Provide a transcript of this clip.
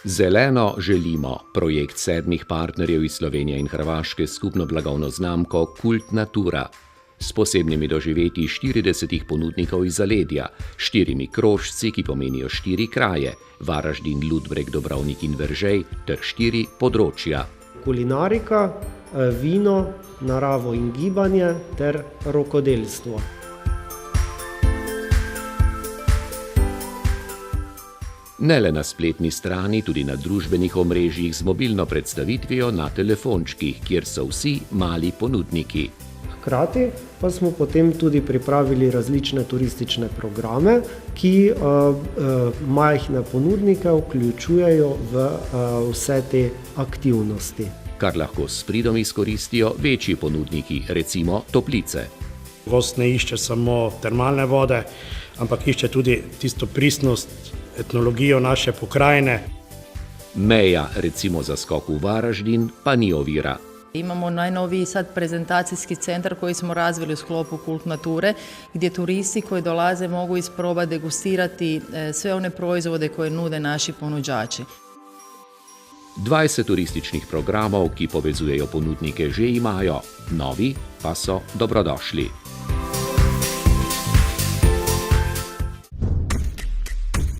Zeleno želimo, projekt 7 partnerjev iz Slovenije in Hrvaške s skupno blagovno znamko Kult Natura. S posebnimi doživetji 40 ponudnikov iz zaledja, 4 krožci, ki pomenijo 4 kraje, Varaždin, Ludbreg, Dobrovnik in Veržej, ter 4 področja. Kulinarika, vino, naravo in gibanje ter rokodelstvo. Ne le na spletni strani, tudi na družbenih omrežjih z mobilno predstavitvijo na telefončkih, kjer so vsi mali ponudniki. Hkrati pa smo potem tudi pripravili različne turistične programe, ki majhne ponudnike vključujejo v vse te aktivnosti. Kar lahko s pridom izkoristijo večji ponudniki, recimo toplice. Gost ne išče samo termalne vode, ampak išče tudi tisto pristnost, etnologijo naše pokrajine. Meja, recimo za skok v Varaždin, pa ni ovira. Imamo najnoviji sad prezentacijski centar koji smo razvili u sklopu Kult Nature, gdje turisti koji dolaze mogu isprobati, degustirati sve one proizvode koje nude naši ponuđači. 20 turističnih programov, ki povezujejo ponudnike, že imajo, novi pa so dobrodošli.